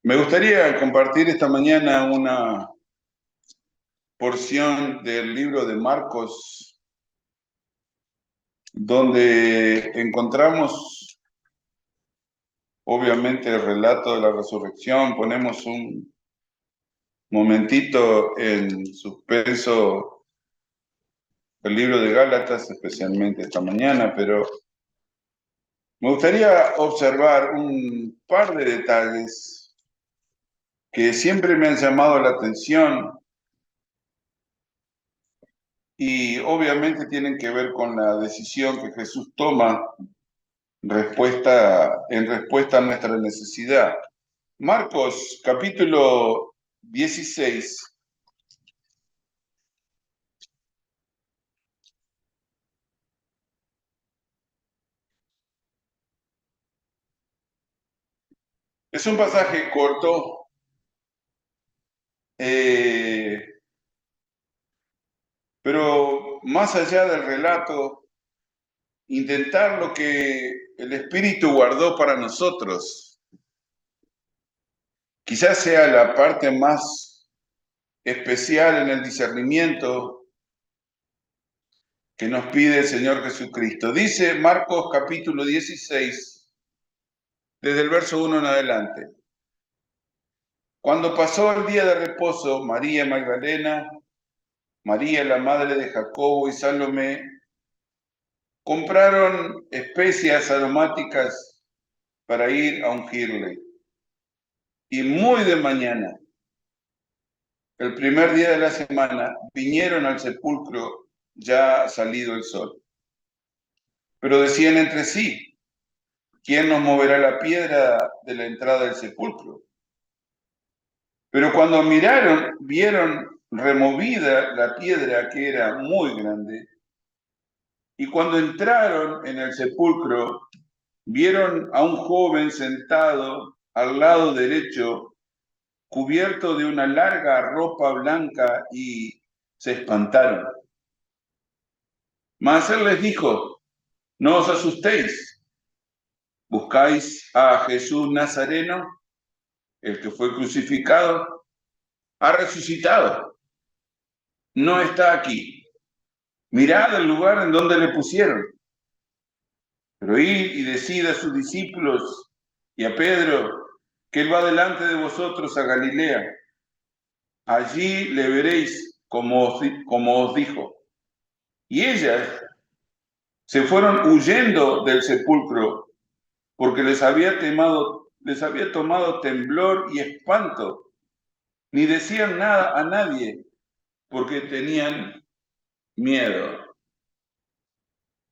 Me gustaría compartir esta mañana una porción del libro de Marcos, donde encontramos obviamente el relato de la resurrección. Ponemos un momentito en suspenso el libro de Gálatas, especialmente esta mañana, pero me gustaría observar un par de detalles que siempre me han llamado la atención y obviamente tienen que ver con la decisión que Jesús toma en respuesta a nuestra necesidad. Marcos capítulo 16. Es un pasaje corto, eh, pero más allá del relato, intentar lo que el Espíritu guardó para nosotros. Quizás sea la parte más especial en el discernimiento que nos pide el Señor Jesucristo. Dice Marcos capítulo 16, desde el verso 1 en adelante. Cuando pasó el día de reposo, María Magdalena, María la madre de Jacobo y Salomé compraron especias aromáticas para ir a ungirle. Y muy de mañana, el primer día de la semana, vinieron al sepulcro ya salido el sol. Pero decían entre sí, ¿quién nos moverá la piedra de la entrada del sepulcro? Pero cuando miraron, vieron removida la piedra, que era muy grande. Y cuando entraron en el sepulcro, vieron a un joven sentado al lado derecho, cubierto de una larga ropa blanca, y se espantaron. Mas él les dijo, no os asustéis, buscáis a Jesús Nazareno, el que fue crucificado, ha resucitado, no está aquí. Mirad el lugar en donde le pusieron. Pero id y decid a sus discípulos y a Pedro que él va delante de vosotros a Galilea. Allí le veréis como os dijo. Y ellas se fueron huyendo del sepulcro porque les había tomado temblor y espanto. Ni decían nada a nadie porque tenían miedo.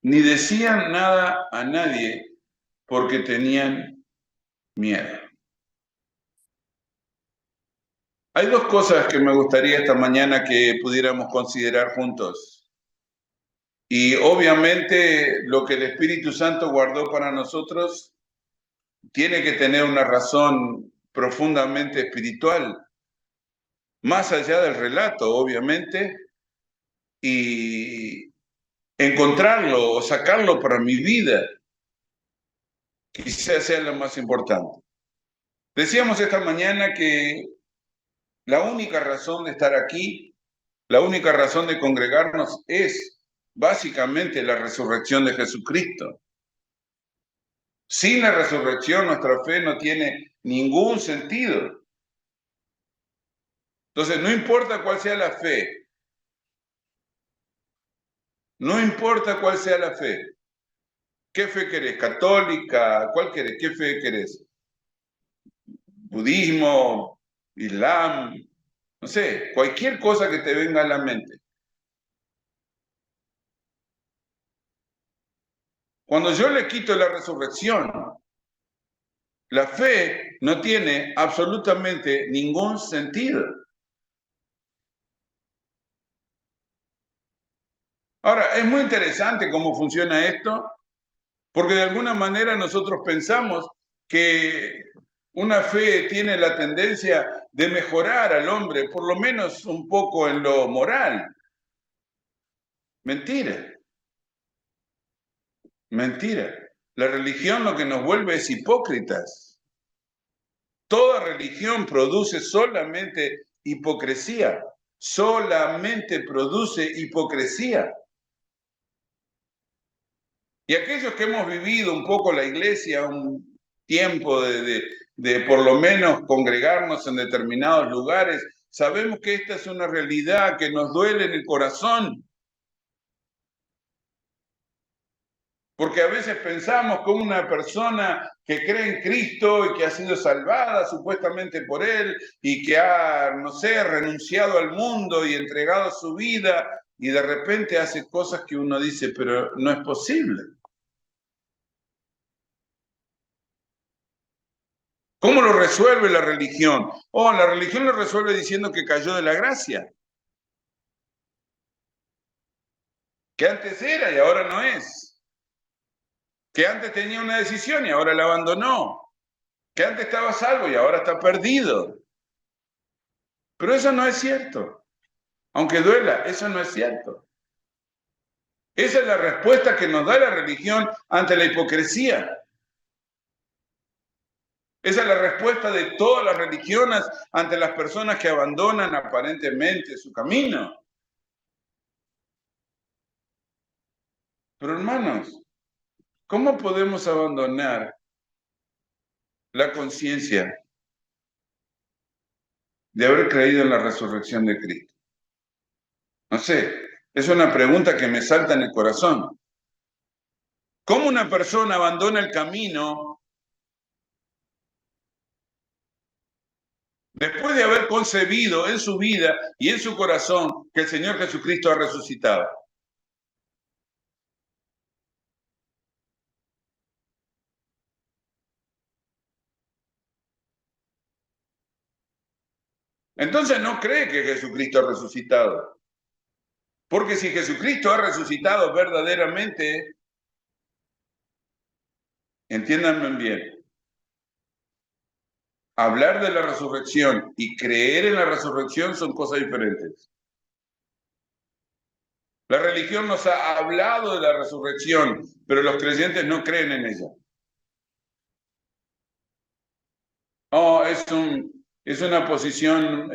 Ni decían nada a nadie porque tenían miedo. Hay dos cosas que me gustaría esta mañana que pudiéramos considerar juntos. Y obviamente lo que el Espíritu Santo guardó para nosotros tiene que tener una razón profundamente espiritual, más allá del relato, obviamente, y encontrarlo o sacarlo para mi vida, quizás sea lo más importante. Decíamos esta mañana que la única razón de estar aquí, la única razón de congregarnos es básicamente la resurrección de Jesucristo. Sin la resurrección nuestra fe no tiene ningún sentido. Entonces, no importa cuál sea la fe, no importa cuál sea la fe. ¿Qué fe querés? ¿Católica? ¿Cuál querés? ¿Qué fe querés? ¿Budismo? ¿Islam? No sé, cualquier cosa que te venga a la mente. Cuando yo le quito la resurrección, la fe no tiene absolutamente ningún sentido. Ahora, es muy interesante cómo funciona esto, porque de alguna manera nosotros pensamos que una fe tiene la tendencia de mejorar al hombre, por lo menos un poco en lo moral. Mentira, mentira. La religión lo que nos vuelve es hipócritas. Toda religión produce solamente hipocresía, solamente produce hipocresía. Y aquellos que hemos vivido un poco la iglesia, un tiempo de por lo menos congregarnos en determinados lugares, sabemos que esta es una realidad que nos duele en el corazón. Porque a veces pensamos que una persona que cree en Cristo y que ha sido salvada supuestamente por Él y que ha, no sé, renunciado al mundo y entregado su vida y de repente hace cosas que uno dice, pero no es posible. ¿Cómo lo resuelve la religión? Oh, la religión lo resuelve diciendo que cayó de la gracia, que antes era y ahora no es, que antes tenía una decisión y ahora la abandonó, que antes estaba salvo y ahora está perdido. Pero eso no es cierto. Aunque duela, eso no es cierto. Esa es la respuesta que nos da la religión ante la hipocresía. Esa es la respuesta de todas las religiones ante las personas que abandonan aparentemente su camino. Pero hermanos, ¿cómo podemos abandonar la conciencia de haber creído en la resurrección de Cristo? No sé, es una pregunta que me salta en el corazón. ¿Cómo una persona abandona el camino después de haber concebido en su vida y en su corazón que el Señor Jesucristo ha resucitado? Entonces no cree que Jesucristo ha resucitado. Porque si Jesucristo ha resucitado verdaderamente, entiéndanme bien, hablar de la resurrección y creer en la resurrección son cosas diferentes. La religión nos ha hablado de la resurrección, pero los creyentes no creen en ella. Oh, es una posición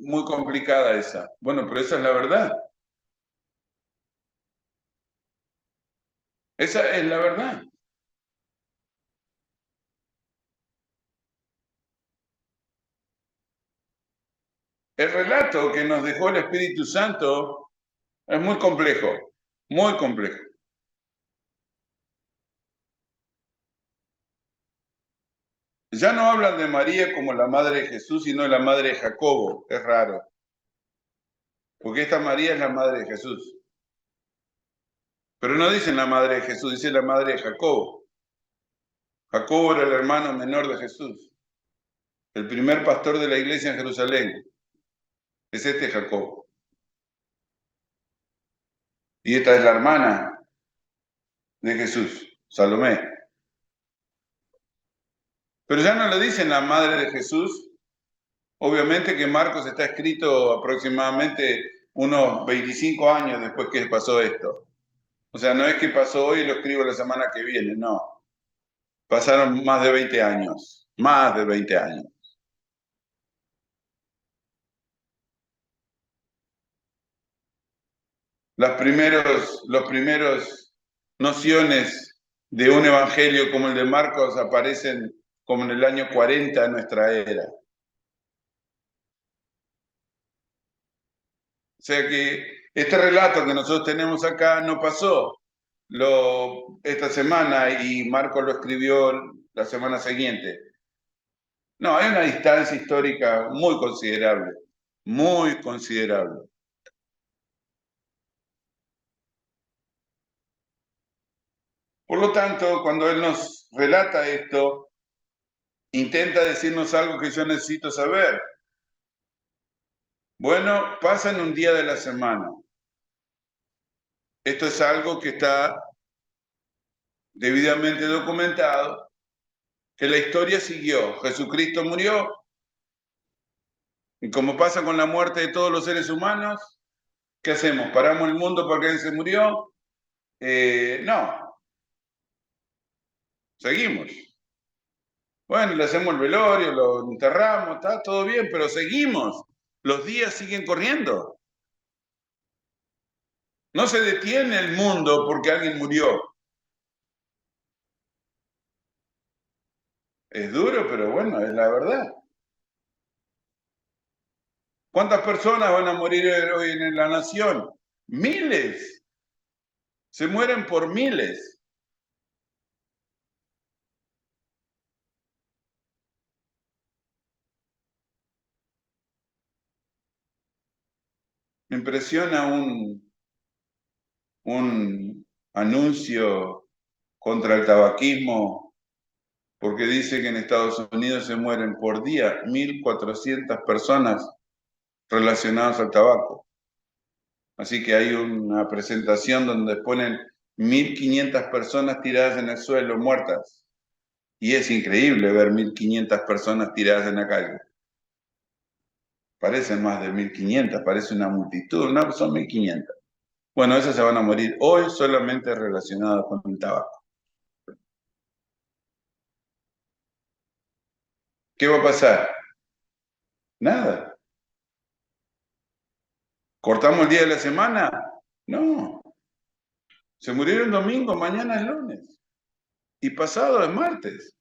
muy complicada esa. Bueno, pero esa es la verdad. Esa es la verdad. El relato que nos dejó el Espíritu Santo es muy complejo, muy complejo. Ya no hablan de María como la madre de Jesús, sino de la madre de Jacobo. Es raro, porque esta María es la madre de Jesús. Pero no dicen la madre de Jesús, dicen la madre de Jacobo. Jacobo era el hermano menor de Jesús, el primer pastor de la iglesia en Jerusalén. Es este Jacobo. Y esta es la hermana de Jesús, Salomé. Pero ya no le dicen la madre de Jesús. Obviamente que Marcos está escrito aproximadamente unos 25 años después que pasó esto. O sea, no es que pasó hoy y lo escribo la semana que viene, no. Pasaron más de 20 años, más de 20 años. Los primeros nociones de un evangelio como el de Marcos aparecen como en el año 40 de nuestra era. O sea que este relato que nosotros tenemos acá no pasó esta semana y Marcos lo escribió la semana siguiente. No, hay una distancia histórica muy considerable, muy considerable. Por lo tanto, cuando él nos relata esto, intenta decirnos algo que yo necesito saber. Bueno, pasa en un día de la semana. Esto es algo que está debidamente documentado, que la historia siguió. Jesucristo murió, y como pasa con la muerte de todos los seres humanos, ¿qué hacemos? ¿Paramos el mundo porque él se murió? No, seguimos. Bueno, le hacemos el velorio, lo enterramos, está todo bien, pero seguimos. Los días siguen corriendo. No se detiene el mundo porque alguien murió. Es duro, pero bueno, es la verdad. ¿Cuántas personas van a morir hoy en la nación? Miles. Se mueren por miles. Me impresiona un anuncio contra el tabaquismo porque dice que en Estados Unidos se mueren por día 1.400 personas relacionadas al tabaco. Así que hay una presentación donde ponen 1.500 personas tiradas en el suelo, muertas. Y es increíble ver 1.500 personas tiradas en la calle. Parecen más de 1.500, parece una multitud, no, son 1.500. Bueno, esas se van a morir hoy solamente relacionadas con el tabaco. ¿Qué va a pasar? Nada. ¿Cortamos el día de la semana? No. Se murieron domingo, mañana es lunes. Y pasado es martes.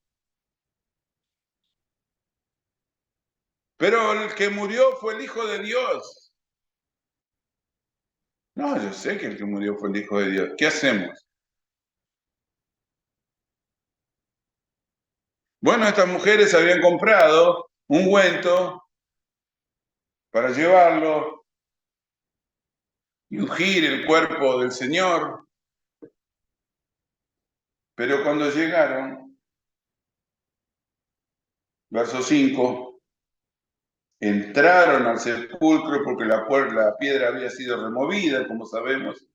Pero el que murió fue el Hijo de Dios. No, yo sé que el que murió fue el Hijo de Dios. ¿Qué hacemos? Bueno, estas mujeres habían comprado un ungüento para llevarlo y ungir el cuerpo del Señor, pero cuando llegaron, verso 5, entraron al sepulcro porque la piedra había sido removida, como sabemos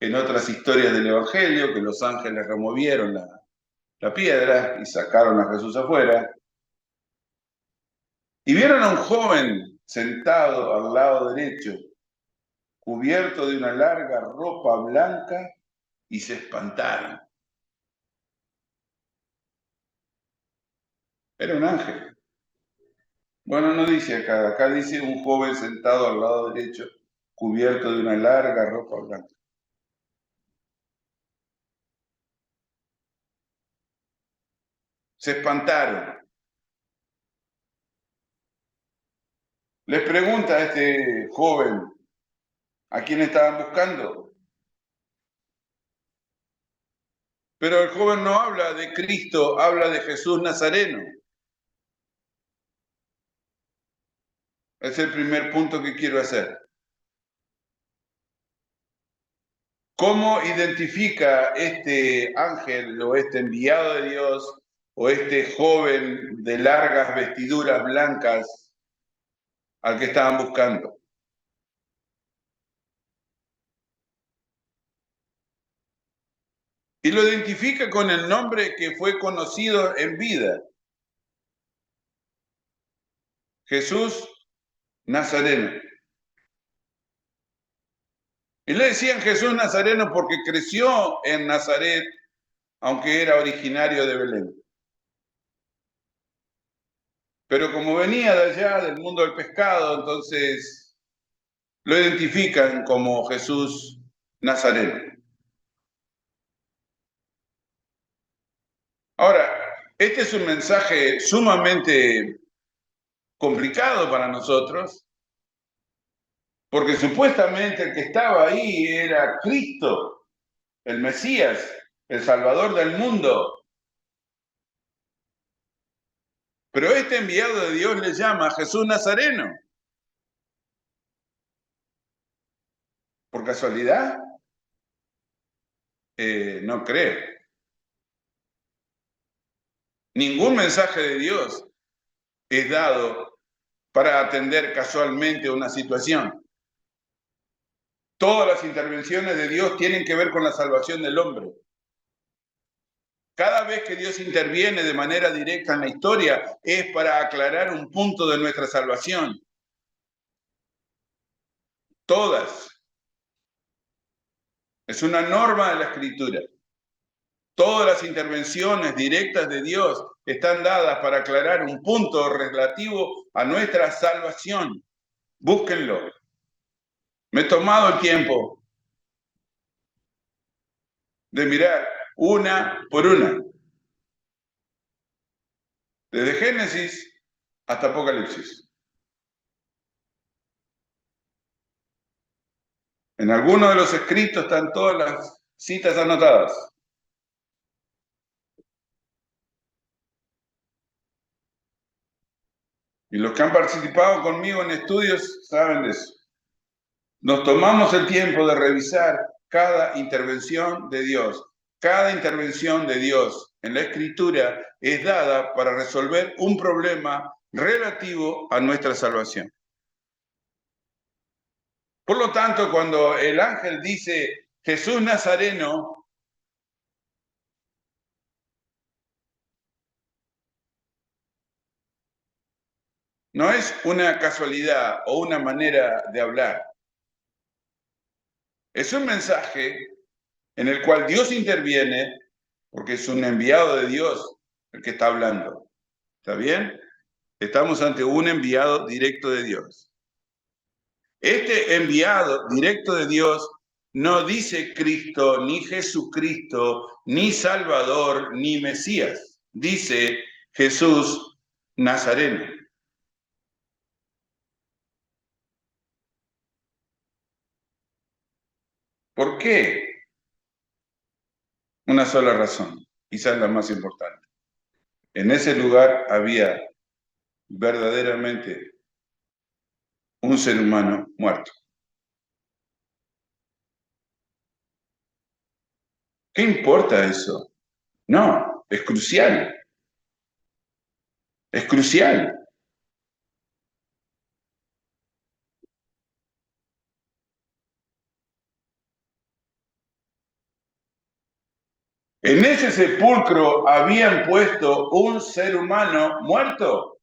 en otras historias del Evangelio, que los ángeles removieron la piedra y sacaron a Jesús afuera. Y vieron a un joven sentado al lado derecho, cubierto de una larga ropa blanca, y se espantaron. Era un ángel. Bueno, no dice acá dice un joven sentado al lado derecho, cubierto de una larga ropa blanca. Se espantaron. Les pregunta a este joven, ¿a quién estaban buscando? Pero el joven no habla de Cristo, habla de Jesús Nazareno. Es el primer punto que quiero hacer. ¿Cómo identifica este ángel o este enviado de Dios o este joven de largas vestiduras blancas al que estaban buscando? Y lo identifica con el nombre que fue conocido en vida, Jesús Nazareno. Y le decían Jesús Nazareno porque creció en Nazaret, aunque era originario de Belén. Pero como venía de allá, del mundo del pescado, entonces lo identifican como Jesús Nazareno. Ahora, este es un mensaje sumamente complicado para nosotros, porque supuestamente el que estaba ahí era Cristo, el Mesías, el Salvador del mundo. Pero este enviado de Dios le llama Jesús Nazareno. ¿Por casualidad? No creo. Ningún mensaje de Dios es dado para atender casualmente una situación. Todas las intervenciones de Dios tienen que ver con la salvación del hombre. Cada vez que Dios interviene de manera directa en la historia es para aclarar un punto de nuestra salvación. Todas. Es una norma de la Escritura. Todas las intervenciones directas de Dios están dadas para aclarar un punto relativo a nuestra salvación. Búsquenlo. Me he tomado el tiempo de mirar una por una, desde Génesis hasta Apocalipsis. En algunos de los escritos están todas las citas anotadas. Y los que han participado conmigo en estudios saben de eso. Nos tomamos el tiempo de revisar cada intervención de Dios. Cada intervención de Dios en la Escritura es dada para resolver un problema relativo a nuestra salvación. Por lo tanto, cuando el ángel dice Jesús Nazareno, no es una casualidad o una manera de hablar. Es un mensaje en el cual Dios interviene porque es un enviado de Dios el que está hablando. ¿Está bien? Estamos ante un enviado directo de Dios. Este enviado directo de Dios no dice Cristo, ni Jesucristo, ni Salvador, ni Mesías. Dice Jesús Nazareno. ¿Por qué? Una sola razón, quizás la más importante. En ese lugar había verdaderamente un ser humano muerto. ¿Qué importa eso? No, es crucial. Es crucial. En ese sepulcro habían puesto un ser humano muerto.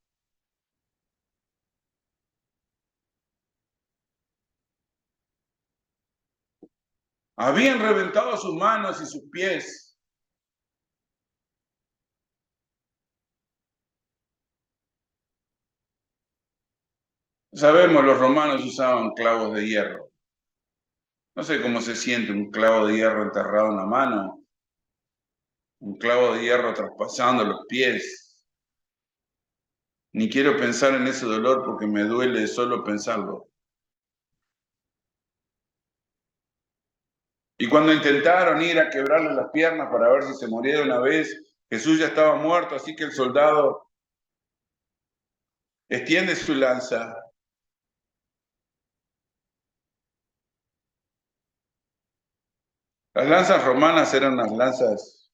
Habían reventado sus manos y sus pies. Sabemos, los romanos usaban clavos de hierro. No sé cómo se siente un clavo de hierro enterrado en la mano, un clavo de hierro traspasando los pies. Ni quiero pensar en ese dolor porque me duele solo pensarlo. Y cuando intentaron ir a quebrarle las piernas para ver si se moría de una vez, Jesús ya estaba muerto, así que el soldado extiende su lanza. Las lanzas romanas eran unas lanzas,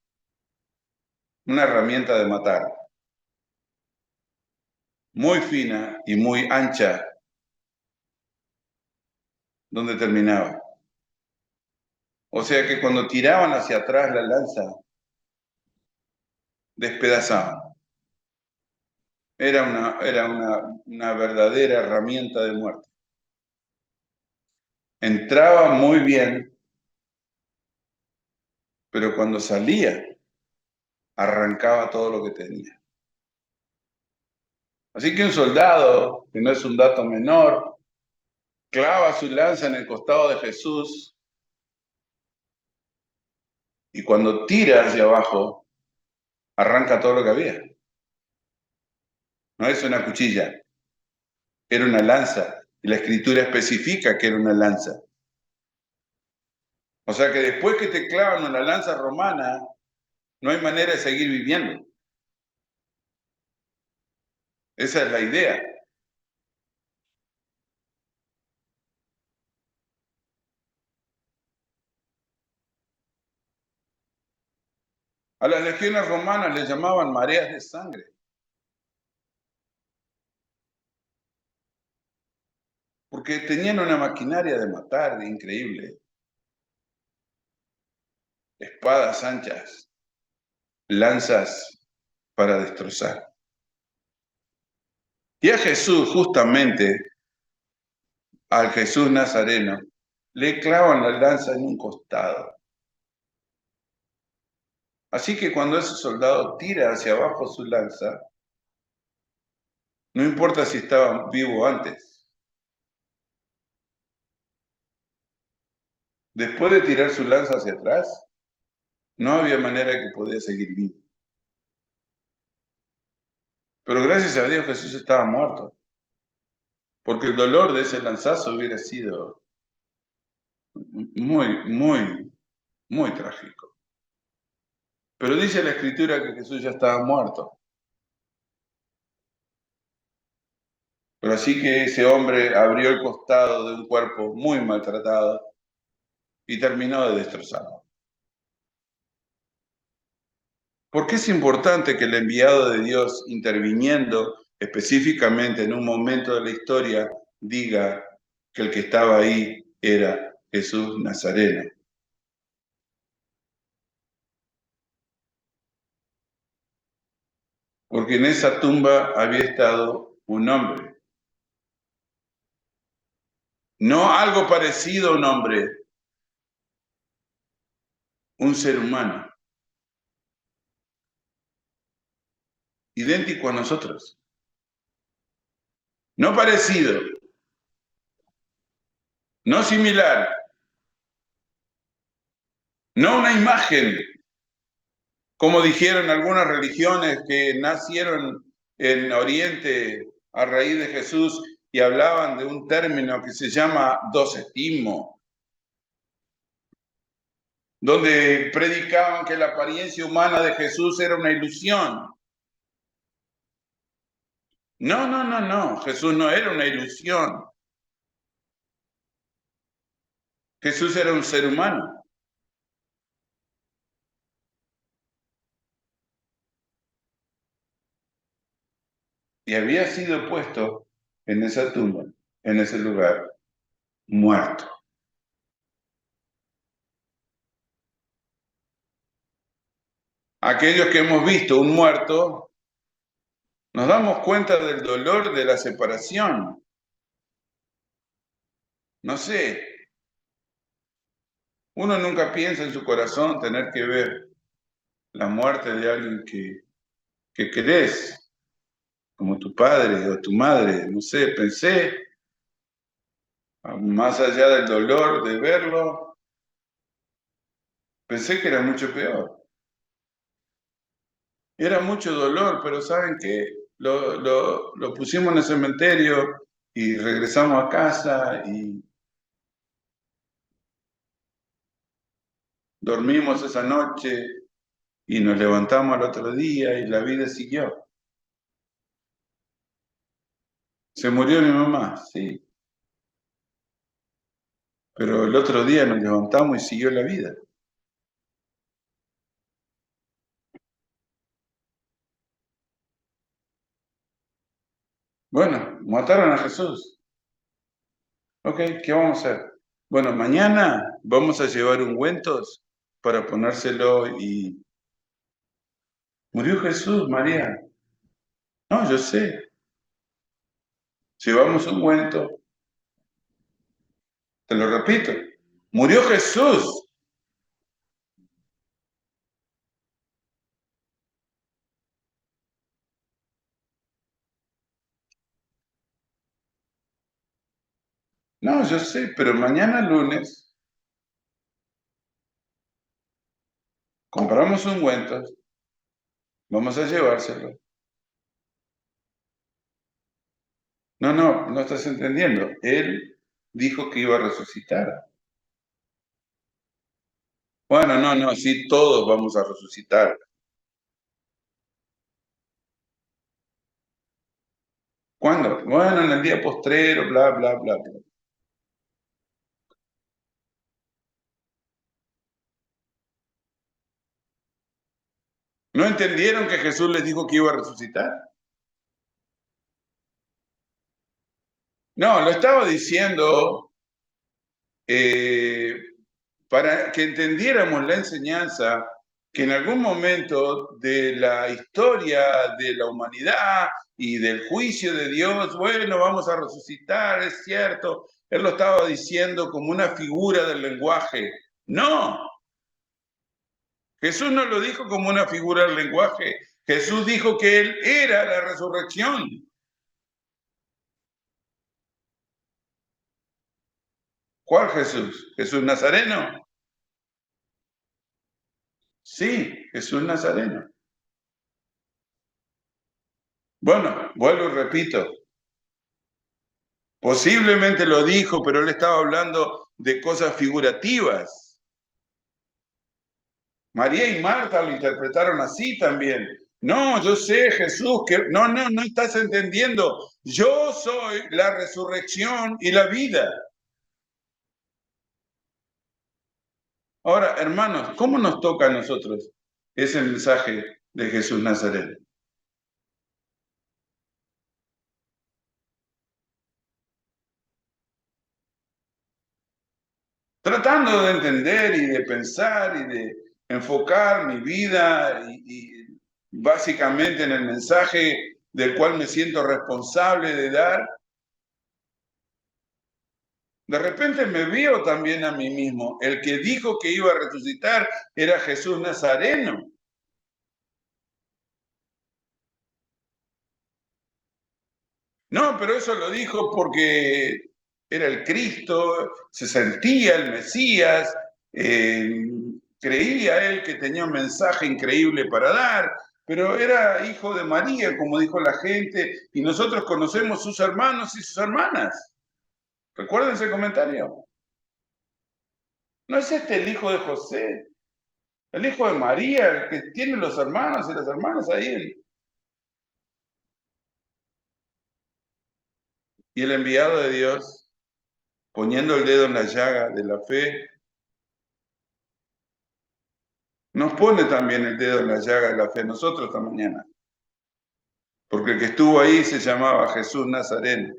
una herramienta de matar, muy fina y muy ancha, donde terminaba. O sea que cuando tiraban hacia atrás la lanza, despedazaban. Era una verdadera herramienta de muerte. Entraba muy bien, pero cuando salía, arrancaba todo lo que tenía. Así que un soldado, que no es un dato menor, clava su lanza en el costado de Jesús y cuando tira hacia abajo, arranca todo lo que había. No es una cuchilla, era una lanza. Y la escritura especifica que era una lanza. O sea que después que te clavan una lanza romana, no hay manera de seguir viviendo. Esa es la idea. A las legiones romanas les llamaban mareas de sangre. Porque tenían una maquinaria de matar increíble. Espadas anchas, lanzas para destrozar. Y a Jesús, justamente, al Jesús Nazareno, le clavan la lanza en un costado. Así que cuando ese soldado tira hacia abajo su lanza, no importa si estaba vivo antes. Después de tirar su lanza hacia atrás, no había manera que podía seguir vivo. Pero gracias a Dios Jesús estaba muerto, porque el dolor de ese lanzazo hubiera sido muy, muy, muy trágico. Pero dice la Escritura que Jesús ya estaba muerto. Pero así que ese hombre abrió el costado de un cuerpo muy maltratado y terminó de destrozarlo. ¿Por qué es importante que el enviado de Dios, interviniendo específicamente en un momento de la historia, diga que el que estaba ahí era Jesús Nazareno? Porque en esa tumba había estado un hombre. No algo parecido a un hombre, un ser humano, idéntico a nosotros. No parecido, no similar, no una imagen, como dijeron algunas religiones que nacieron en Oriente a raíz de Jesús y hablaban de un término que se llama docetismo, donde predicaban que la apariencia humana de Jesús era una ilusión. No, no, no, no, Jesús no era una ilusión. Jesús era un ser humano. Y había sido puesto en esa tumba, en ese lugar, muerto. Aquellos que hemos visto un muerto, nos damos cuenta del dolor de la separación. No sé, uno nunca piensa en su corazón tener que ver la muerte de alguien que querés, como tu padre o tu madre. No sé, pensé, más allá del dolor de verlo, pensé que era mucho peor. Era mucho dolor, pero ¿saben qué? Lo pusimos en el cementerio y regresamos a casa y dormimos esa noche y nos levantamos al otro día y la vida siguió. Se murió mi mamá, sí, pero el otro día nos levantamos y siguió la vida. Bueno, mataron a Jesús. Ok, ¿qué vamos a hacer? Bueno, mañana vamos a llevar ungüentos para ponérselo y... Murió Jesús, María. No, yo sé. Llevamos ungüento. Te lo repito. Murió Jesús. No, yo sé, pero mañana lunes compramos ungüentos, vamos a llevárselo. No, no, no estás entendiendo. Él dijo que iba a resucitar. Bueno, no, no, sí, todos vamos a resucitar. ¿Cuándo? Bueno, en el día postrero, bla, bla, bla, bla. ¿No entendieron que Jesús les dijo que iba a resucitar? No, lo estaba diciendo eh, para que entendiéramos la enseñanza que en algún momento de la historia de la humanidad y del juicio de Dios, bueno, vamos a resucitar, es cierto. Él lo estaba diciendo como una figura del lenguaje. No, Jesús no lo dijo como una figura del lenguaje. Jesús dijo que Él era la resurrección. ¿Cuál Jesús? ¿Jesús Nazareno? Sí, Jesús Nazareno. Bueno, vuelvo y repito. Posiblemente lo dijo, pero Él estaba hablando de cosas figurativas. María y Marta lo interpretaron así también. No, yo sé, Jesús, que no estás entendiendo. Yo soy la resurrección y la vida. Ahora, hermanos, ¿cómo nos toca a nosotros ese mensaje de Jesús Nazareno? Tratando de entender y de pensar y de enfocar mi vida y básicamente en el mensaje del cual me siento responsable de dar, de repente me veo también a mí mismo. El que dijo que iba a resucitar era Jesús Nazareno. No, pero eso lo dijo porque era el Cristo, se sentía el Mesías, eh, creía él que tenía un mensaje increíble para dar, pero era hijo de María, como dijo la gente, y nosotros conocemos sus hermanos y sus hermanas. ¿Recuerdan ese comentario? ¿No es este el hijo de José? El hijo de María, el que tiene los hermanos y las hermanas ahí. Y el enviado de Dios, poniendo el dedo en la llaga de la fe, nos pone también el dedo en la llaga de la fe nosotros esta mañana. Porque el que estuvo ahí se llamaba Jesús Nazareno,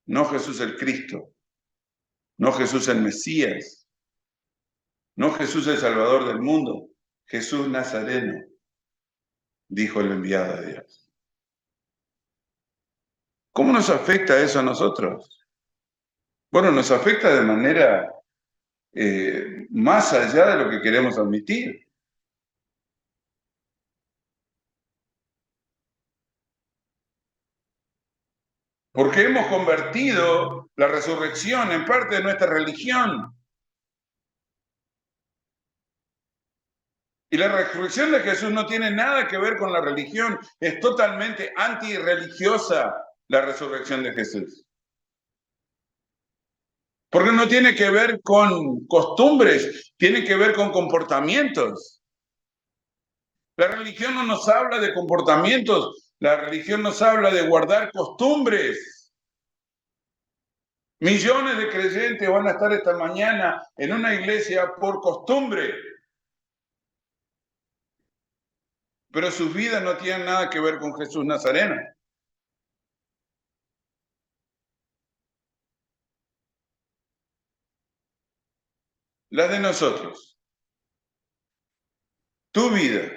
no Jesús el Cristo, no Jesús el Mesías, no Jesús el Salvador del mundo, Jesús Nazareno, dijo el enviado de Dios. ¿Cómo nos afecta eso a nosotros? Bueno, nos afecta de manera más allá de lo que queremos admitir. Porque hemos convertido la resurrección en parte de nuestra religión. Y la resurrección de Jesús no tiene nada que ver con la religión, es totalmente antirreligiosa la resurrección de Jesús. Porque no tiene que ver con costumbres, tiene que ver con comportamientos. La religión no nos habla de comportamientos, la religión nos habla de guardar costumbres. Millones de creyentes van a estar esta mañana en una iglesia por costumbre, pero sus vidas no tienen nada que ver con Jesús Nazareno. Las de nosotros. Tu vida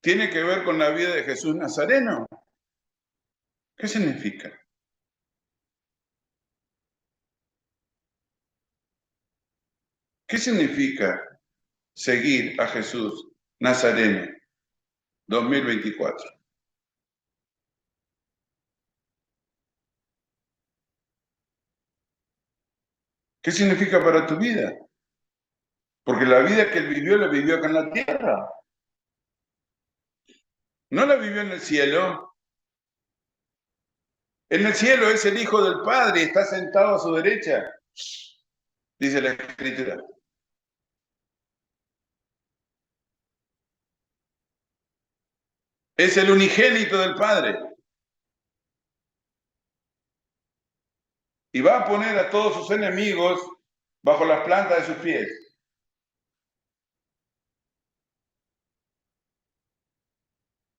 tiene que ver con la vida de Jesús Nazareno. ¿Qué significa? ¿Qué significa seguir a Jesús Nazareno 2024? ¿Qué significa para tu vida? Porque la vida que él vivió, la vivió acá en la tierra. No la vivió en el cielo. En el cielo es el Hijo del Padre, está sentado a su derecha, dice la Escritura. Es el unigénito del Padre. Y va a poner a todos sus enemigos bajo las plantas de sus pies.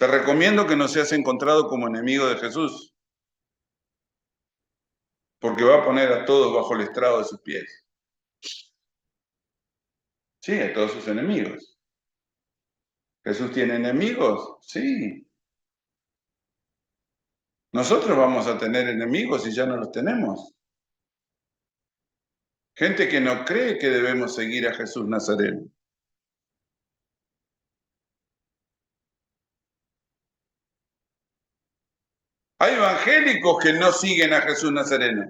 Te recomiendo que no seas encontrado como enemigo de Jesús, porque va a poner a todos bajo el estrado de sus pies. Sí, a todos sus enemigos. ¿Jesús tiene enemigos? Sí. Nosotros vamos a tener enemigos y ya no los tenemos. Gente que no cree que debemos seguir a Jesús Nazareno. Hay evangélicos que no siguen a Jesús Nazareno.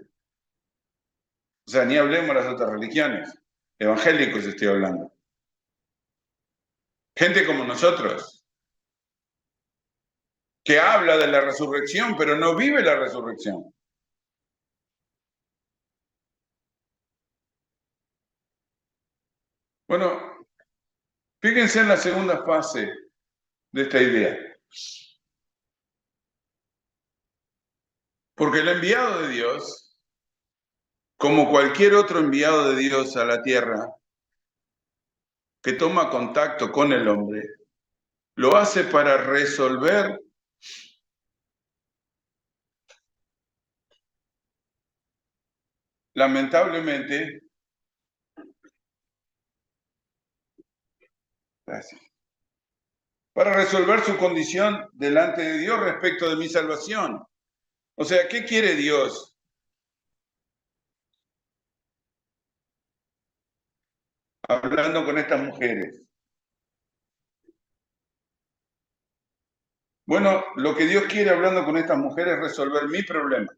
O sea, ni hablemos de las otras religiones. Evangélicos estoy hablando. Gente como nosotros, que habla de la resurrección, pero no vive la resurrección. Bueno, fíjense en la segunda fase de esta idea. Porque el enviado de Dios, como cualquier otro enviado de Dios a la tierra, que toma contacto con el hombre, lo hace para resolver lamentablemente, gracias, para resolver su condición delante de Dios respecto de mi salvación. O sea, ¿qué quiere Dios? Hablando con estas mujeres. Bueno, lo que Dios quiere hablando con estas mujeres es resolver mi problema.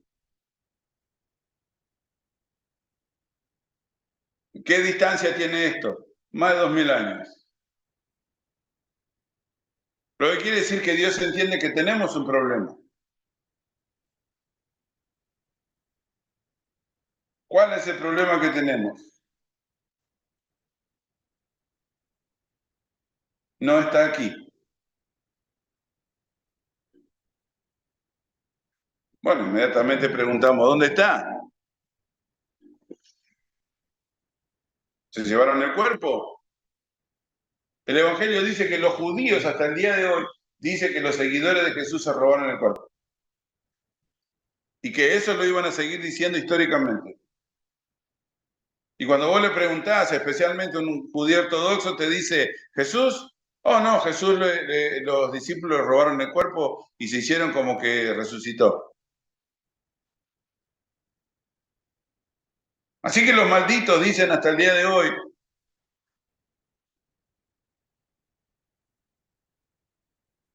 ¿Qué distancia tiene esto? Más de 2000 años. Lo que quiere decir que Dios entiende que tenemos un problema. ¿Cuál es el problema que tenemos? No está aquí. Bueno, inmediatamente preguntamos, ¿dónde está? ¿Se llevaron el cuerpo? El Evangelio dice que los judíos hasta el día de hoy dice que los seguidores de Jesús se robaron el cuerpo. Y que eso lo iban a seguir diciendo históricamente. Y cuando vos le preguntás, especialmente a un judío ortodoxo, te dice, Jesús, oh no, Jesús, los discípulos le robaron el cuerpo y se hicieron como que resucitó. Así que los malditos dicen hasta el día de hoy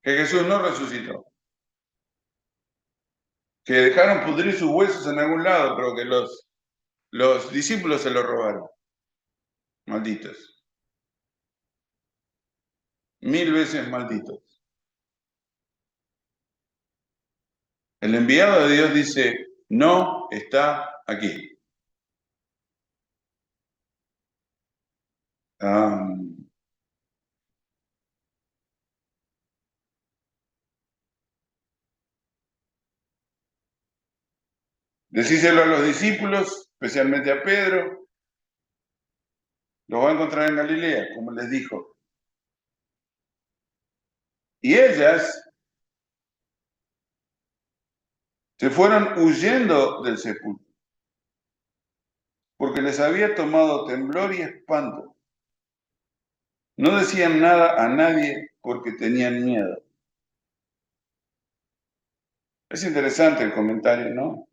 que Jesús no resucitó, que dejaron pudrir sus huesos en algún lado, pero que los discípulos se lo robaron. Malditos. 1000 veces malditos. El enviado de Dios dice, no está aquí. Decíselo a los discípulos, especialmente a Pedro, los va a encontrar en Galilea, como les dijo. Y ellas se fueron huyendo del sepulcro, porque les había tomado temblor y espanto. No decían nada a nadie porque tenían miedo. Es interesante el comentario, ¿no?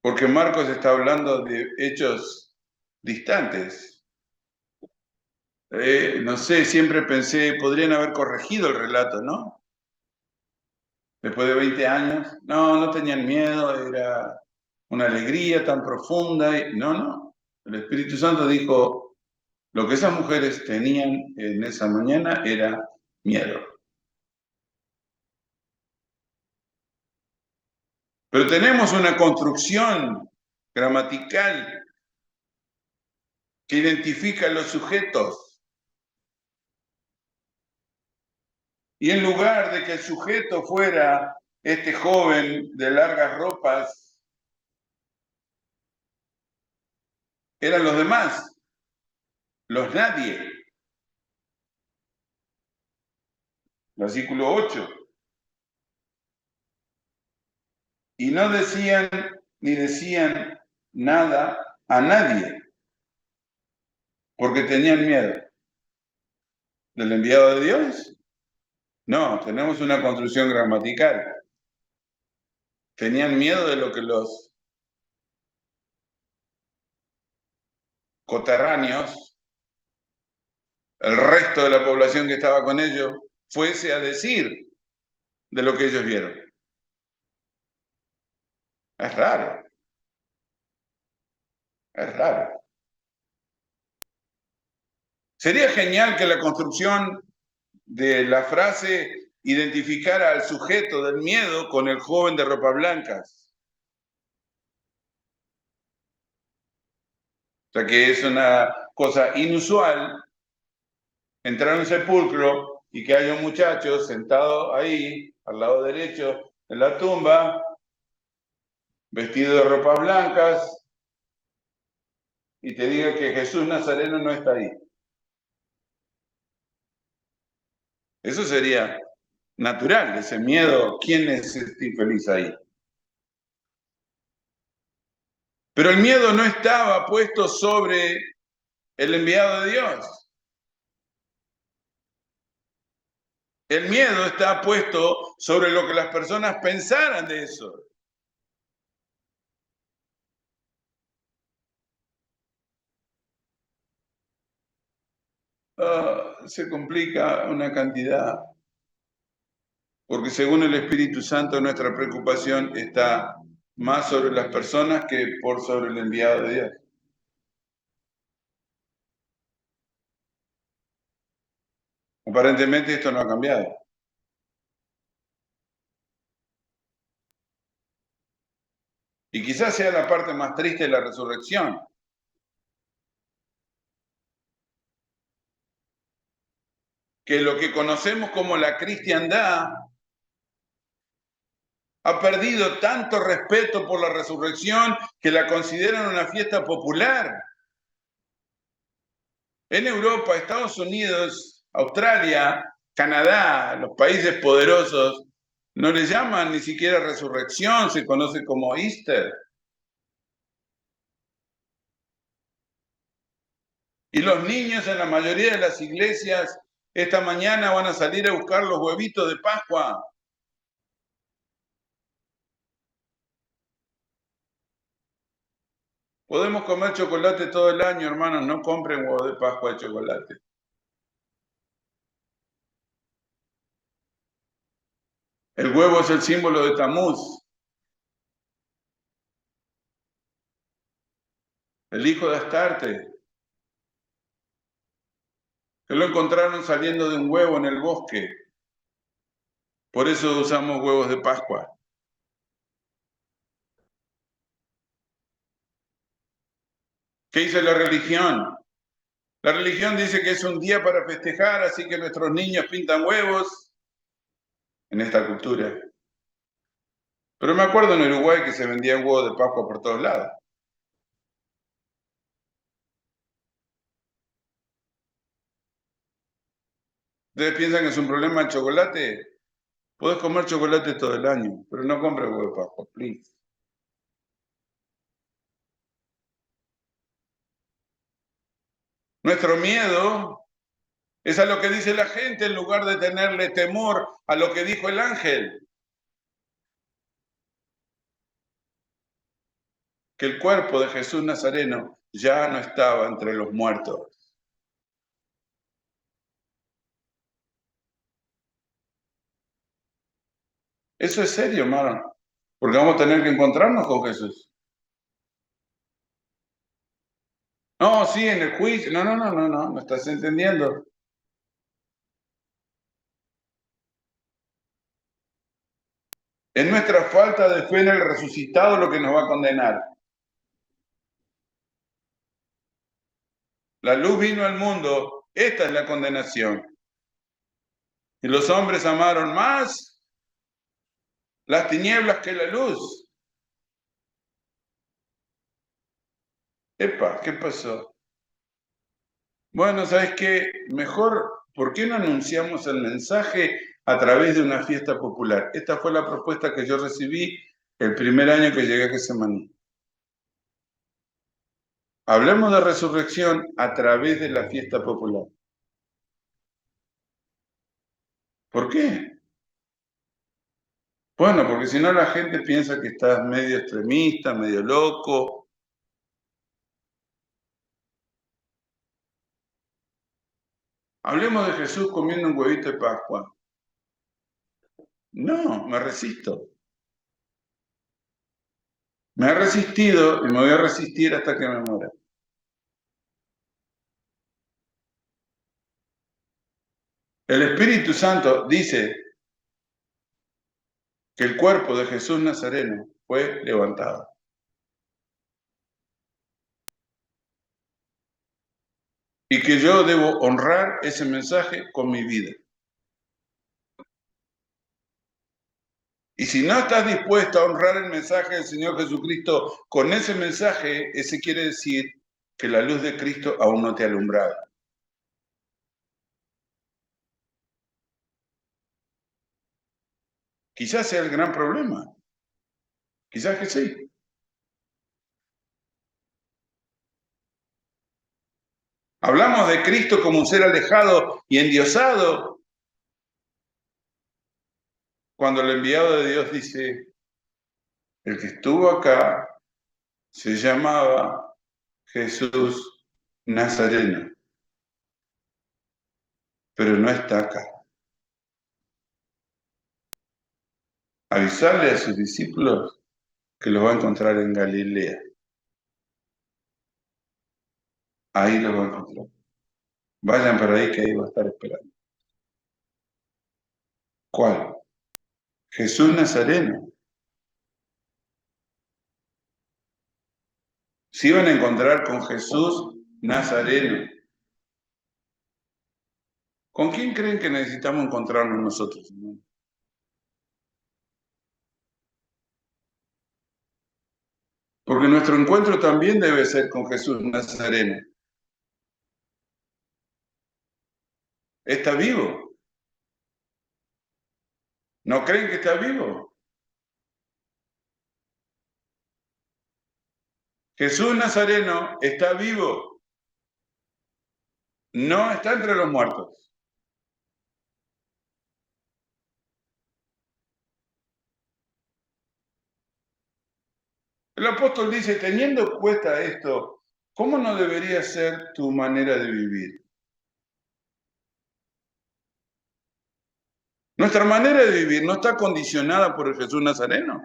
Porque Marcos está hablando de hechos distantes. No sé, siempre pensé, podrían haber corregido el relato, ¿no? Después de 20 años, no tenían miedo, era una alegría tan profunda. No. El Espíritu Santo dijo, lo que esas mujeres tenían en esa mañana era miedo. Pero tenemos una construcción gramatical que identifica a los sujetos. Y en lugar de que el sujeto fuera este joven de largas ropas, eran los demás, los nadie. Versículo 8. Y no decían ni decían nada a nadie, porque tenían miedo. ¿Del enviado de Dios? No, tenemos una construcción gramatical. Tenían miedo de lo que los coterráneos, el resto de la población que estaba con ellos, fuese a decir de lo que ellos vieron. Es raro, es raro. Sería genial que la construcción de la frase identificara al sujeto del miedo con el joven de ropas blancas. O sea que es una cosa inusual entrar a un sepulcro y que haya un muchacho sentado ahí, al lado derecho de la tumba, vestido de ropas blancas, y te diga que Jesús Nazareno no está ahí. Eso sería natural, ese miedo. ¿Quién es este infeliz ahí? Pero el miedo no estaba puesto sobre el enviado de Dios. El miedo está puesto sobre lo que las personas pensaran de eso. Se complica una cantidad, porque según el Espíritu Santo nuestra preocupación está más sobre las personas que por sobre el enviado de Dios. Aparentemente esto no ha cambiado. Y quizás sea la parte más triste de la resurrección. Que lo que conocemos como la cristiandad ha perdido tanto respeto por la resurrección que la consideran una fiesta popular. En Europa, Estados Unidos, Australia, Canadá, los países poderosos, no le llaman ni siquiera resurrección, se conoce como Easter. Y los niños en la mayoría de las iglesias esta mañana van a salir a buscar los huevitos de Pascua. Podemos comer chocolate todo el año, hermanos, no compren huevos de Pascua de chocolate. El huevo es el símbolo de Tamuz, el hijo de Astarte, que lo encontraron saliendo de un huevo en el bosque. Por eso usamos huevos de Pascua. ¿Qué dice la religión? La religión dice que es un día para festejar, así que nuestros niños pintan huevos en esta cultura. Pero me acuerdo en Uruguay que se vendían huevos de Pascua por todos lados. ¿Ustedes piensan que es un problema el chocolate? Podés comer chocolate todo el año, pero no compres huevo de Pascua, please. Nuestro miedo es a lo que dice la gente en lugar de tenerle temor a lo que dijo el ángel. Que el cuerpo de Jesús Nazareno ya no estaba entre los muertos. Eso es serio, hermano, porque vamos a tener que encontrarnos con Jesús. No, sí, en el juicio. No estás entendiendo. Es nuestra falta de fe en el resucitado lo que nos va a condenar. La luz vino al mundo, esta es la condenación. Y los hombres amaron más las tinieblas que la luz. Epa, ¿qué pasó? Bueno, ¿sabes qué? Mejor, ¿por qué no anunciamos el mensaje a través de una fiesta popular? Esta fue la propuesta que yo recibí el primer año que llegué a Getsemaní. Hablemos de resurrección a través de la fiesta popular. ¿Por qué? Bueno, porque si no la gente piensa que estás medio extremista, medio loco. Hablemos de Jesús comiendo un huevito de Pascua. No, me resisto. Me he resistido y me voy a resistir hasta que me muera. El Espíritu Santo dice que el cuerpo de Jesús Nazareno fue levantado. Y que yo debo honrar ese mensaje con mi vida. Y si no estás dispuesto a honrar el mensaje del Señor Jesucristo con ese mensaje, ese quiere decir que la luz de Cristo aún no te ha alumbrado. Quizás sea el gran problema. Quizás que sí. Hablamos de Cristo como un ser alejado y endiosado, cuando el enviado de Dios dice, el que estuvo acá se llamaba Jesús Nazareno, pero no está acá. Avisarle a sus discípulos que los va a encontrar en Galilea. Ahí los va a encontrar. Vayan para ahí que ahí va a estar esperando. ¿Cuál? Jesús Nazareno. Se iban a encontrar con Jesús Nazareno. ¿Con quién creen que necesitamos encontrarnos nosotros? Porque nuestro encuentro también debe ser con Jesús Nazareno. ¿Está vivo? ¿No creen que está vivo? Jesús Nazareno está vivo, no está entre los muertos. El apóstol dice, teniendo en cuenta esto, ¿cómo no debería ser tu manera de vivir? Nuestra manera de vivir no está condicionada por el Jesús Nazareno.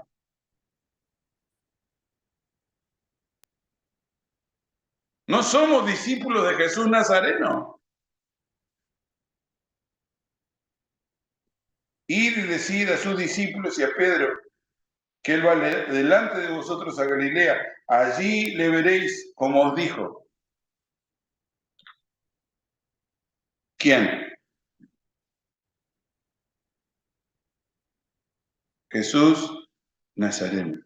No somos discípulos de Jesús Nazareno. Ir y decir a sus discípulos y a Pedro que él va delante de vosotros a Galilea. Allí le veréis como os dijo. ¿Quién? Jesús Nazareno.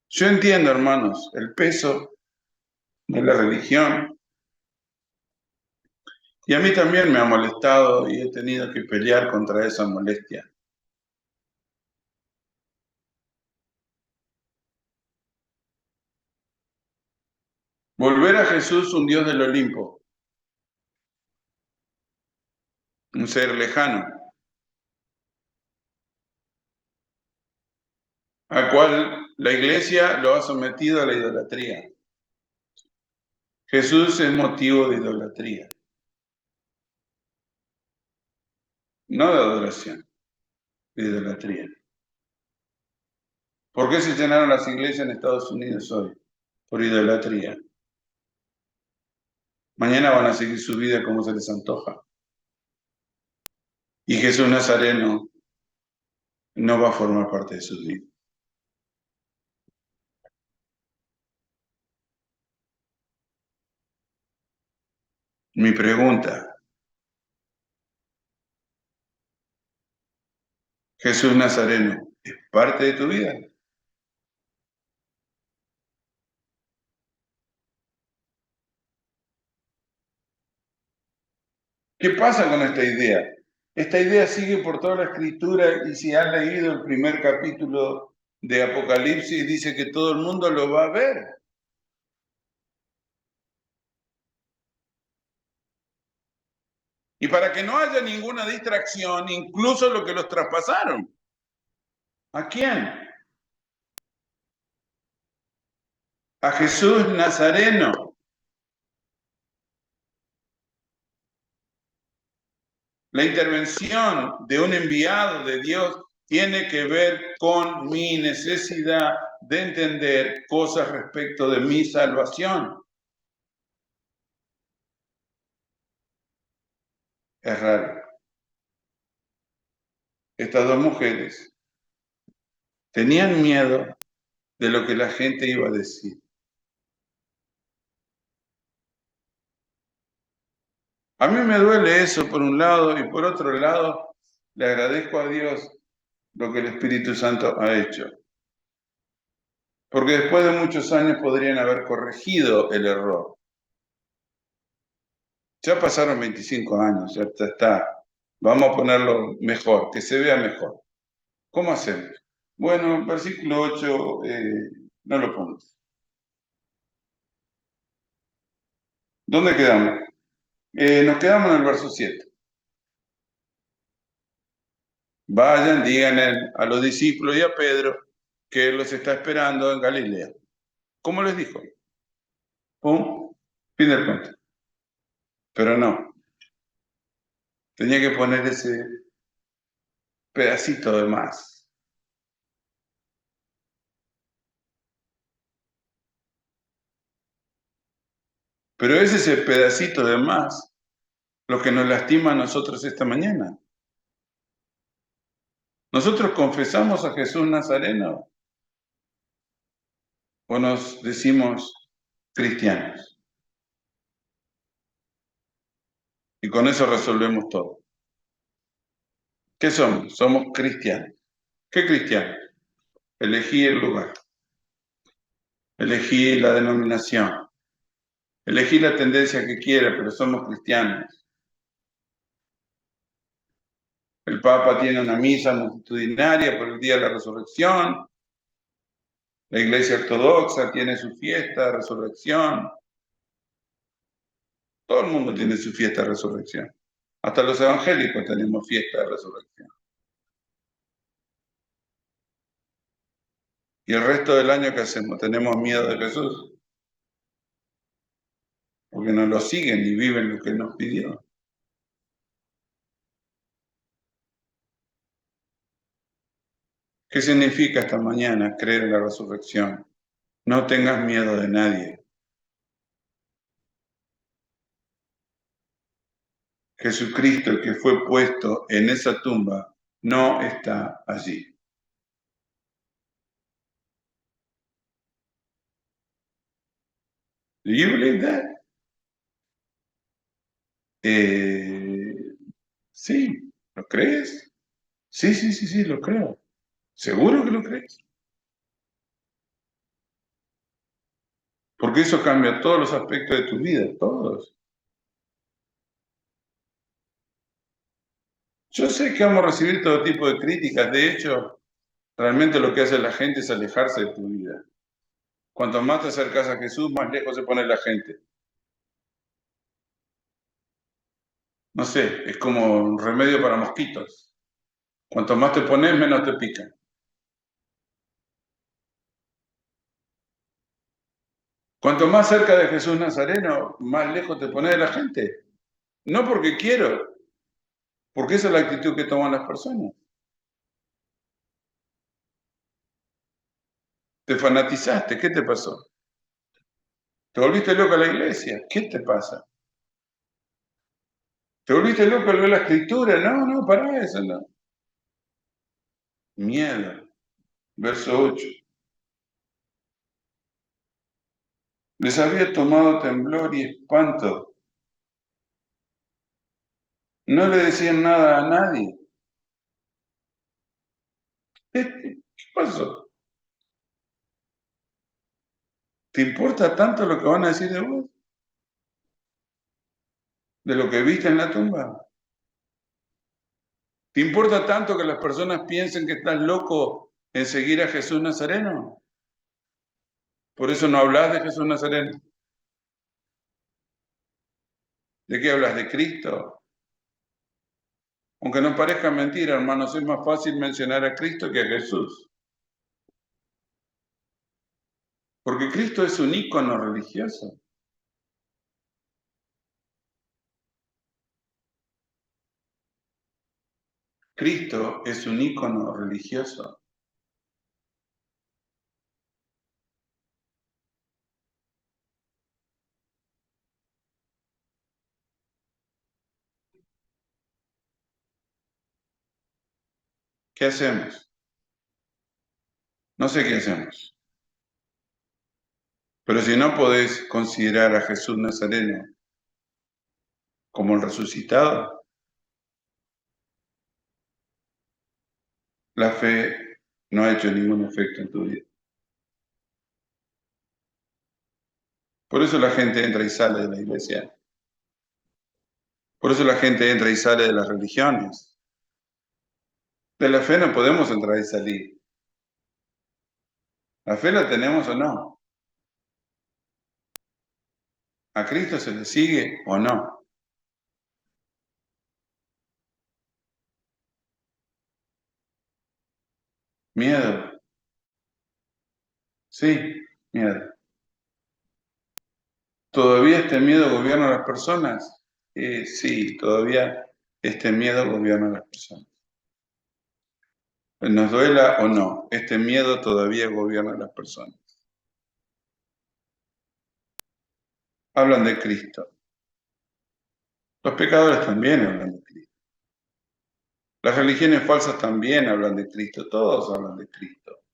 Yo entiendo, hermanos, el peso de la religión. Y a mí también me ha molestado y he tenido que pelear contra esa molestia. Volver a Jesús, un Dios del Olimpo, un ser lejano, al cual la iglesia lo ha sometido a la idolatría. Jesús es motivo de idolatría, no de adoración, de idolatría. ¿Por qué se llenaron las iglesias en Estados Unidos hoy? Por idolatría. Mañana van a seguir su vida como se les antoja. Y Jesús Nazareno no va a formar parte de su vida. Mi pregunta, ¿Jesús Nazareno es parte de tu vida? ¿Qué pasa con esta idea? Esta idea sigue por toda la escritura y si has leído el primer capítulo de Apocalipsis, dice que todo el mundo lo va a ver. Y para que no haya ninguna distracción, incluso lo que los traspasaron. ¿A quién? A Jesús Nazareno. La intervención de un enviado de Dios tiene que ver con mi necesidad de entender cosas respecto de mi salvación. Es raro. Estas dos mujeres tenían miedo de lo que la gente iba a decir. A mí me duele eso por un lado y por otro lado le agradezco a Dios lo que el Espíritu Santo ha hecho. Porque después de muchos años podrían haber corregido el error. Ya pasaron 25 años, ya está. Vamos a ponerlo mejor, que se vea mejor. ¿Cómo hacemos? Bueno, versículo 8, no lo pongo. ¿Dónde quedamos? Nos quedamos en el verso 7. Vayan, digan a los discípulos y a Pedro que Él los está esperando en Galilea. ¿Cómo les dijo? Pum, fin del cuento. Pero no, tenía que poner ese pedacito de más. Pero ese es el pedacito de más lo que nos lastima a nosotros esta mañana. ¿Nosotros confesamos a Jesús Nazareno o nos decimos cristianos? Y con eso resolvemos todo. ¿Qué somos? Somos cristianos. ¿Qué cristianos? Elegí el lugar, elegí la denominación, elegí la tendencia que quiera, pero somos cristianos. El Papa tiene una misa multitudinaria por el día de la resurrección. La Iglesia Ortodoxa tiene su fiesta de resurrección. Todo el mundo tiene su fiesta de resurrección. Hasta los evangélicos tenemos fiesta de resurrección. ¿Y el resto del año qué hacemos? ¿Tenemos miedo de Jesús? Porque no lo siguen y viven lo que nos pidió. ¿Qué significa esta mañana creer en la resurrección? No tengas miedo de nadie. Jesucristo, el que fue puesto en esa tumba, no está allí. Do you believe that? Sí, ¿lo crees? Sí, sí, sí, sí, lo creo. ¿Seguro que lo crees? Porque eso cambia todos los aspectos de tu vida, todos. Yo sé que vamos a recibir todo tipo de críticas, de hecho, realmente lo que hace la gente es alejarse de tu vida. Cuanto más te acercas a Jesús, más lejos se pone la gente. No sé, es como un remedio para mosquitos. Cuanto más te pones, menos te pican. Cuanto más cerca de Jesús Nazareno, más lejos te pones de la gente. No porque quiero, porque esa es la actitud que toman las personas. Te fanatizaste, ¿qué te pasó? ¿Te volviste loco a la iglesia? ¿Qué te pasa? ¿Te volviste loco al ver la escritura? No, no, para eso no. Miedo. Verso 8. Les había tomado temblor y espanto. No le decían nada a nadie. ¿Qué pasó? ¿Te importa tanto lo que van a decir de vos? ¿De lo que viste en la tumba? ¿Te importa tanto que las personas piensen que estás loco en seguir a Jesús Nazareno? Por eso no hablas de Jesús Nazareno. ¿De qué hablas? ¿De Cristo? Aunque no parezca mentira, hermanos, es más fácil mencionar a Cristo que a Jesús. Porque Cristo es un ícono religioso. Cristo es un ícono religioso. ¿Qué hacemos? No sé qué hacemos. Pero si no podés considerar a Jesús Nazareno como el resucitado, la fe no ha hecho ningún efecto en tu vida. Por eso la gente entra y sale de la iglesia. Por eso la gente entra y sale de las religiones. De la fe no podemos entrar y salir. ¿La fe la tenemos o no? ¿A Cristo se le sigue o no? Miedo. Sí, miedo. ¿Todavía este miedo gobierna a las personas? Sí, todavía este miedo gobierna a las personas. Nos duela o no, este miedo todavía gobierna a las personas. Hablan de Cristo. Los pecadores también hablan de Cristo. Las religiones falsas también hablan de Cristo. Todos hablan de Cristo.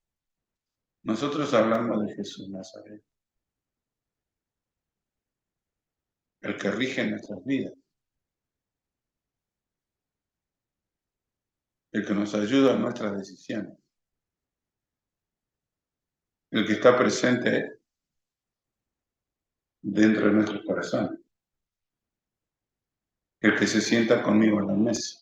Nosotros hablamos de Jesús Nazaret, el que rige nuestras vidas, el que nos ayuda en nuestras decisiones, el que está presente dentro de nuestros corazones, el que se sienta conmigo en la mesa,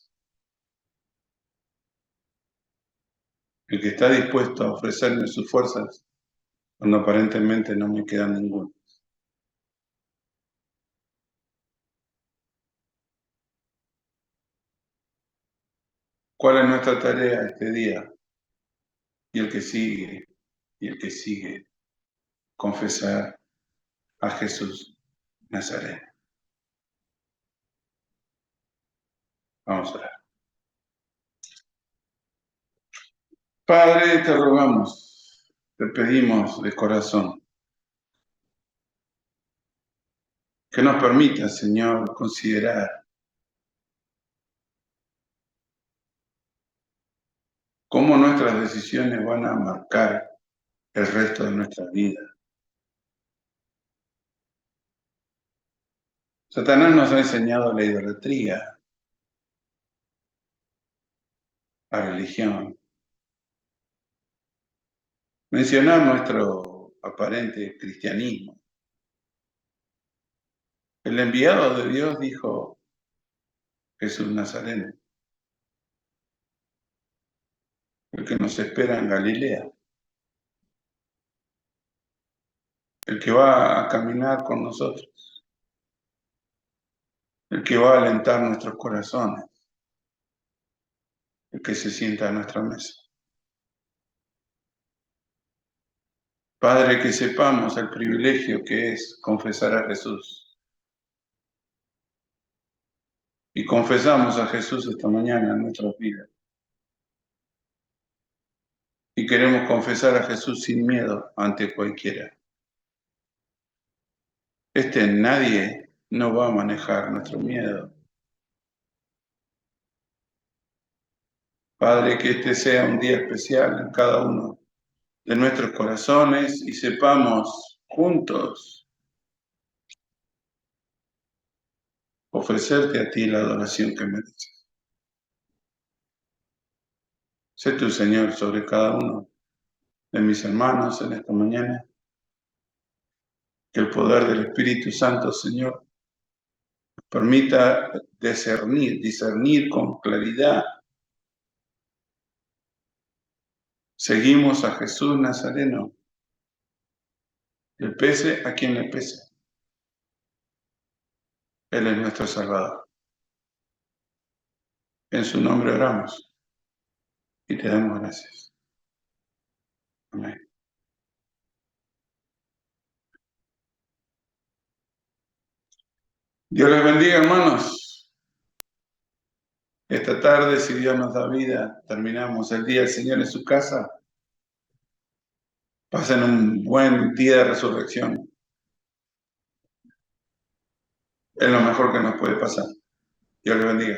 el que está dispuesto a ofrecerme sus fuerzas cuando aparentemente no me queda ninguna. ¿Cuál es nuestra tarea este día? Y el que sigue, y el que sigue, confesar a Jesús Nazaret. Vamos a orar. Padre, te rogamos, te pedimos de corazón que nos permita, Señor, considerar cómo nuestras decisiones van a marcar el resto de nuestra vida. Satanás nos ha enseñado la idolatría, la religión. Mencionar nuestro aparente cristianismo. El enviado de Dios dijo Jesús Nazareno, el que nos espera en Galilea, el que va a caminar con nosotros, el que va a alentar nuestros corazones, el que se sienta a nuestra mesa. Padre, que sepamos el privilegio que es confesar a Jesús. Y confesamos a Jesús esta mañana en nuestras vidas. Y queremos confesar a Jesús sin miedo ante cualquiera. Nadie no va a manejar nuestro miedo. Padre, que este sea un día especial en cada uno de nuestros corazones y sepamos juntos ofrecerte a ti la adoración que mereces. Sé tu Señor sobre cada uno de mis hermanos en esta mañana. Que el poder del Espíritu Santo, Señor, permita discernir con claridad. Seguimos a Jesús Nazareno, el pese a quien le pese. Él es nuestro Salvador. En su nombre oramos y te damos gracias. Amén. Dios les bendiga, hermanos. Esta tarde, si Dios nos da vida, terminamos el día del Señor en su casa. Pasen un buen día de resurrección. Es lo mejor que nos puede pasar. Dios les bendiga.